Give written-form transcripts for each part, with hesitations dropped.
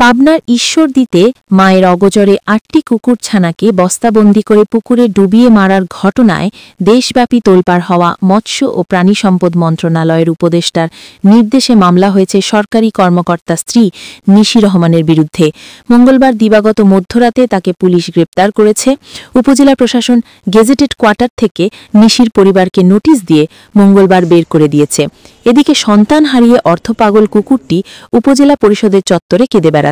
পাবনার ঈশ্বরদীতে মায়ের অগোচরে ৮টি কুকুরছানাকে বস্তাবন্দি করে পুকুরে ডুবিয়ে মারার ঘটনায় দেশব্যাপী তোলপাড় হওয়া মৎস্য ও প্রাণী সম্পদ মন্ত্রণালয়ের উপদেষ্টার নির্দেশে মামলা হয়েছে সরকারি কর্মকর্তা স্ত্রী নিশি রহমানের বিরুদ্ধে। মঙ্গলবার দিবাগত মধ্যরাতে তাকে পুলিশ গ্রেপ্তার করেছে। উপজেলা প্রশাসন গেজেটেড কোয়ার্টার থেকে নিশির পরিবারকে নোটিশ দিয়ে মঙ্গলবার বের করে দিয়েছে। এদিকে সন্তান হারিয়ে অর্থপাগল কুকুরটি উপজেলা পরিষদের চত্বরে কেঁদে বেড়াচ্ছে।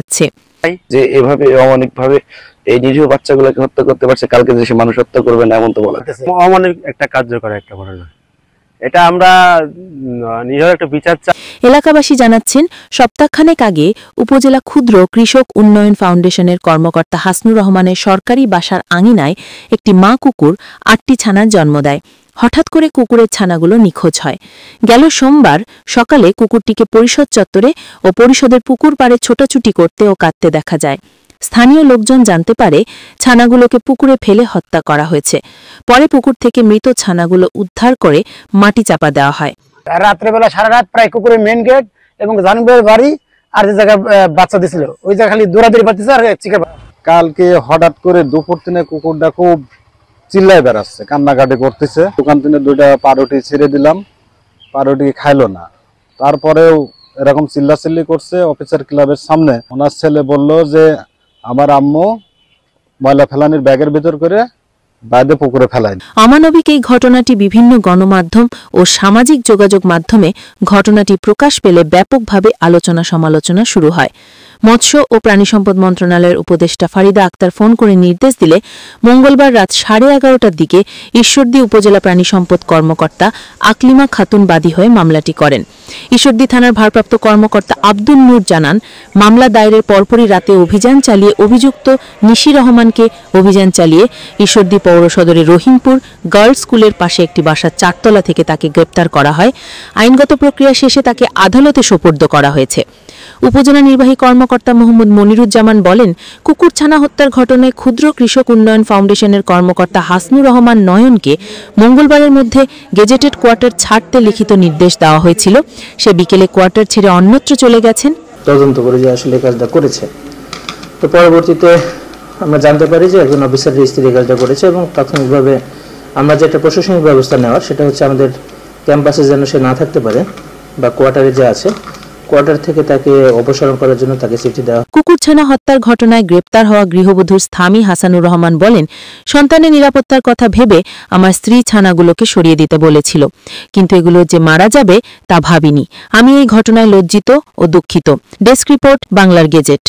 যে এভাবে অমানবিকভাবে এই নিরীহ বাচ্চাগুলোকে হত্যা করতে পারছে, কালকে দেশে মানুষ হত্যা করবে না এমন তো বলা যাচ্ছে। অমানবিক একটা কার্যকর একটা ঘটনা, এটা আমরা নিরীহ একটা বিচার চাই। এলাকাবাসী জানাচ্ছেন, সপ্তাহখানেক আগে উপজেলা ক্ষুদ্র কৃষক উন্নয়ন ফাউন্ডেশনের কর্মকর্তা হাসনুর রহমানের সরকারি বাসার আঙিনায় একটি মা কুকুর ৮টি ছানার জন্ম দেয়। হঠাৎ করে কুকুরের ছানাগুলো নিখোঁজ হয়। গেল সোমবার সকালে কুকুরটিকে পরিষদ চত্বরে ও পরিষদের পুকুর পাড়ে ছোটাছুটি করতে ও কাঁদতে দেখা যায়। স্থানীয় লোকজন জানতে পারে ছানাগুলোকে পুকুরে ফেলে হত্যা করা হয়েছে। পরে পুকুর থেকে মৃত ছানাগুলো উদ্ধার করে মাটি চাপা দেওয়া হয়। রাত্রেবেলা সারা রাত প্রায় কুকুরের মেন গেট এবং জানুবের বাড়ি আর যে জায়গায় বাচ্চা দিছিল ওই জায়গা খালি দৌড়াদৌড়ি পাচ্ছে আর চিকেন। কালকে হঠাৎ করে দুপুর দিনে কুকুরটা খুব চিল্লায় বেড়াচ্ছে, কান্নাকাটি করতেছে। দোকান থেকে 2টা পাউরুটি ছেড়ে দিলাম, পাউরুটি খাইলো না। তারপরেও এরকম চিল্লাচিল্লি করছে। অফিসার ক্লাবের সামনে ওনার ছেলে বলল যে আমার আম্মু ময়লা ফেলানির ব্যাগের ভিতর করে বাইরে পুকুরে ফেলায়। অমানবিক এই ঘটনাটি বিভিন্ন গণমাধ্যম ও সামাজিক যোগাযোগ মাধ্যমে ঘটনাটি প্রকাশ পেলে ব্যাপকভাবে আলোচনা সমালোচনা শুরু হয়। মৎস্য ও প্রাণী সম্পদ মন্ত্রণালয়ের উপদেষ্টা ফারিদা আক্তার ফোন করে নির্দেশ দিলে মঙ্গলবার রাত 11:30টার দিকে ঈশ্বরদী উপজেলা প্রাণী সম্পদ কর্মকর্তা আকলিমা খাতুন বাদী হয়ে মামলাটি করেন। ঈশ্বরদী থানার ভারপ্রাপ্ত কর্মকর্তা আব্দুল নূর জানান, মামলা দায়েরের পরপরই রাতে অভিযান চালিয়ে অভিযুক্ত নিশি রহমানকে অভিযান চালিয়ে ঈশ্বরদী পৌর সদরের রহিমপুর গার্লস স্কুলের পাশে একটি বাসার 4তলা থেকে তাকে গ্রেপ্তার করা হয়। আইনগত প্রক্রিয়া শেষে তাকে আদালতে সোপর্দ করা হয়েছে। উপজেলা নির্বাহী কর্মকর্তা মোহাম্মদ মনিরুজ্জামান বলেন, কুকুরছানা হত্যার ঘটনায় ক্ষুদ্র কৃষক উন্নয়ন ফাউন্ডেশনের কর্মকর্তা হাসনুর রহমান নয়নকে মঙ্গলবারের মধ্যে গেজেটেড কোয়ার্টার ছাড়তে লিখিত নির্দেশ দেওয়া হয়েছিল। সে বিকেলে কোয়ার্টার ছেড়ে অন্যত্র চলে গেছেন। তদন্ত করে যে আসলে কাজটা করেছে, তো পরবর্তীতে আমরা জানতে পারি যে একজন অফিসারের স্ত্রী কাজটা করেছে এবং তাৎক্ষণিকভাবে আমরা যেটা প্রশাসনিক ব্যবস্থা নেওয়ার সেটা হচ্ছে আমাদের ক্যাম্পাসে যেন সে না থাকতে পারে বা কোয়ার্টারে যে আছে কোয়ার্টার থেকে তাকে অপসারণ করার জন্য তাকে চিঠি দেওয়া। কুকুরছানা হত্যার ঘটনায় গ্রেপ্তার হওয়া গৃহবধূর স্বামী হাসানুর রহমান বলেন, সন্তানের নিরাপত্তার কথা ভেবে আমার স্ত্রী ছানাগুলোকে সরিয়ে দিতে বলেছিল, কিন্তু এগুলো যে মারা যাবে তা ভাবিনি। আমি এই ঘটনায় লজ্জিত ও দুঃখিত। ডেস্ক রিপোর্ট, বাংলার গেজেট।